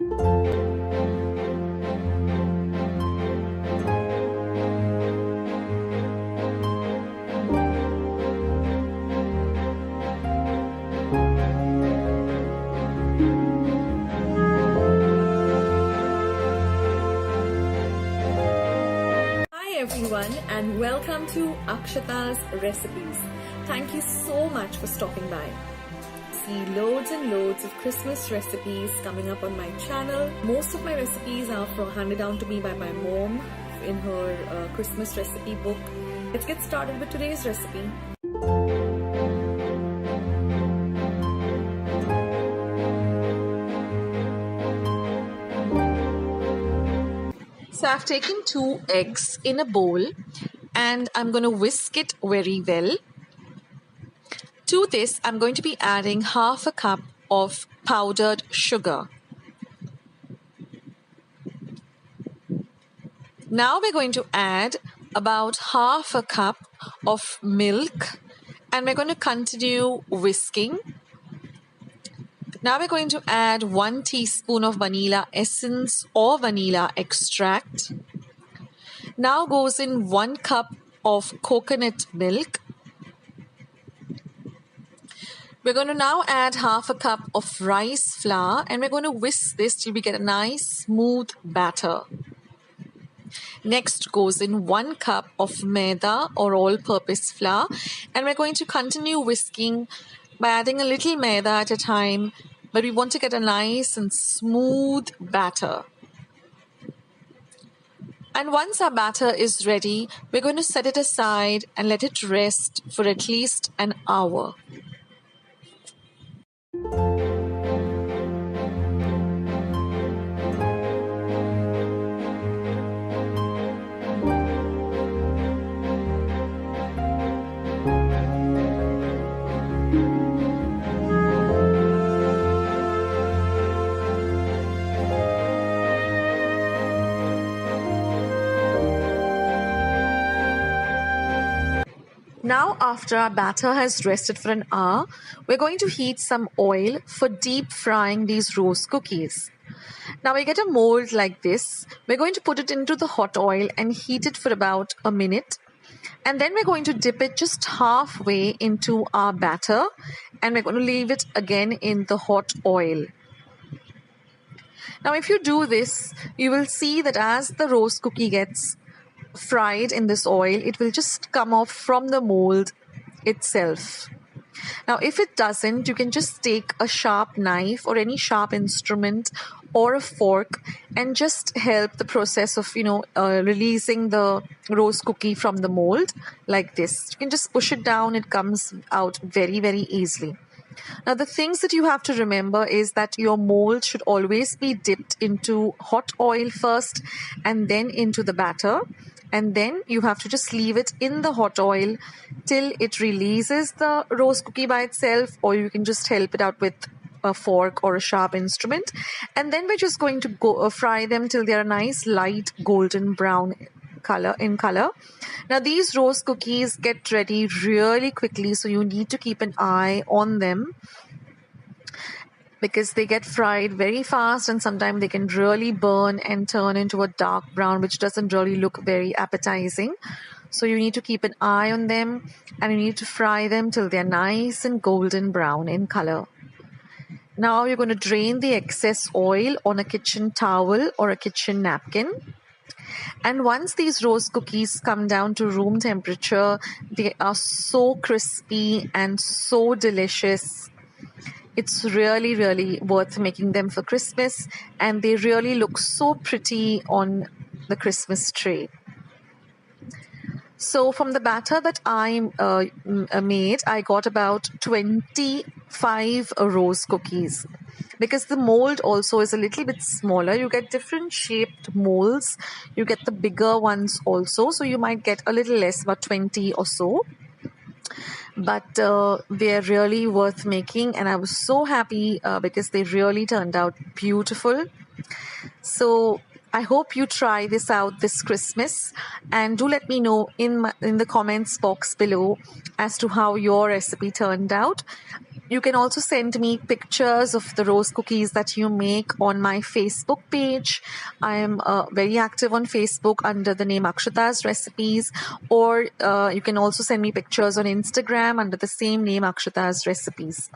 Everyone, and welcome to Akshata's Recipes. Thank you so much for stopping by. See loads and loads of Christmas recipes coming up on my channel. Most of my recipes are handed down to me by my mom in her Christmas recipe book. Let's get started with today's recipe. So I've taken 2 eggs in a bowl and I'm going to whisk it very well. To this, I'm going to be adding half a cup of powdered sugar. Now we're going to add about half a cup of milk and we're going to continue whisking. Now we're going to add 1 teaspoon of vanilla essence or vanilla extract. Now goes in 1 cup of coconut milk. We're going to now add half a cup of rice flour and we're going to whisk this till we get a nice smooth batter. Next goes in 1 cup of maida or all-purpose flour and we're going to continue whisking by adding a little maida at a time, but we want to get a nice and smooth batter. And once our batter is ready, we're going to set it aside and let it rest for at least an hour. Now, after our batter has rested for an hour, we're going to heat some oil for deep frying these rose cookies. Now, we get a mold like this. We're going to put it into the hot oil and heat it for about a minute. And then we're going to dip it just halfway into our batter and we're going to leave it again in the hot oil. Now, if you do this, you will see that as the rose cookie gets fried in this oil, it will just come off from the mold itself. Now, if it doesn't, you can just take a sharp knife or any sharp instrument or a fork and just help the process of, releasing the rose cookie from the mold like this. You can just push it down. It comes out very, very easily. Now, the things that you have to remember is that your mold should always be dipped into hot oil first and then into the batter. And then you have to just leave it in the hot oil till it releases the rose cookie by itself, or you can just help it out with a fork or a sharp instrument. And then we're just going to fry them till they're a nice light golden brown color. Now, these rose cookies get ready really quickly, so you need to keep an eye on them because they get fried very fast and sometimes they can really burn and turn into a dark brown, which doesn't really look very appetizing. So you need to keep an eye on them and you need to fry them till they're nice and golden brown in color. Now you're going to drain the excess oil on a kitchen towel or a kitchen napkin. And once these rose cookies come down to room temperature, they are so crispy and so delicious. It's really, really worth making them for Christmas, and they really look so pretty on the Christmas tray. So from the batter that I made, I got about 25 rose cookies. Because the mold also is a little bit smaller, you get different shaped molds. You get the bigger ones also, so you might get a little less, about 20 or so. But they're really worth making, and I was so happy because they really turned out beautiful. So I hope you try this out this Christmas, and do let me know in the comments box below as to how your recipe turned out. You can also send me pictures of the rose cookies that you make on my Facebook page. I am very active on Facebook under the name Akshata's Recipes, or you can also send me pictures on Instagram under the same name Akshata's Recipes.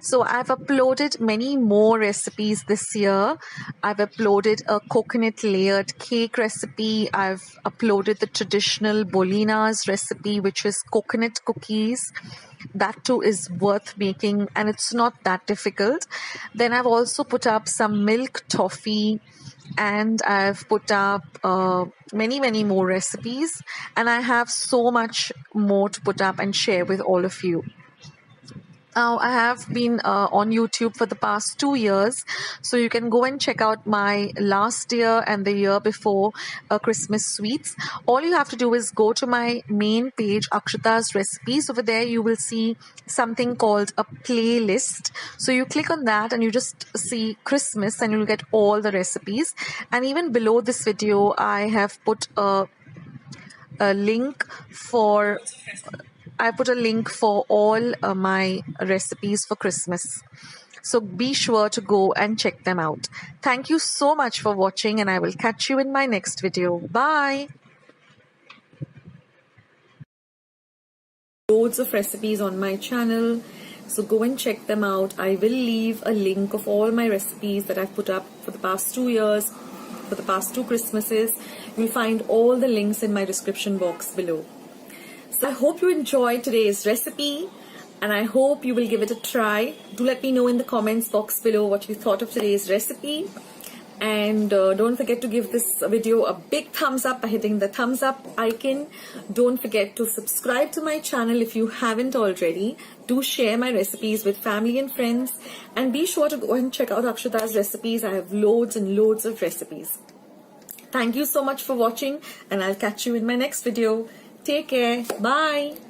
So I've uploaded many more recipes this year. I've uploaded a coconut layered cake recipe. I've uploaded the traditional Bolinhas recipe, which is coconut cookies. That too is worth making, and it's not that difficult. Then I've also put up some milk toffee, and I've put up many more recipes, and I have so much more to put up and share with all of you. Now, I have been on YouTube for the past 2 years, so you can go and check out my last year and the year before Christmas sweets. All you have to do is go to my main page, Akshata's Recipes. Over there, you will see something called a playlist. So you click on that and you just see Christmas, and you'll get all the recipes. And even below this video, I have put a link for... I put a link for all my recipes for Christmas. So be sure to go and check them out. Thank you so much for watching, and I will catch you in my next video. Bye. Loads of recipes on my channel, so go and check them out. I will leave a link of all my recipes that I've put up for the past 2 years, for the past 2 Christmases. You'll find all the links in my description box below. So I hope you enjoyed today's recipe, and I hope you will give it a try. Do let me know in the comments box below what you thought of today's recipe. And don't forget to give this video a big thumbs up by hitting the thumbs up icon. Don't forget to subscribe to my channel if you haven't already. Do share my recipes with family and friends. And be sure to go and check out Akshata's Recipes. I have loads and loads of recipes. Thank you so much for watching, and I'll catch you in my next video. Take care. Bye.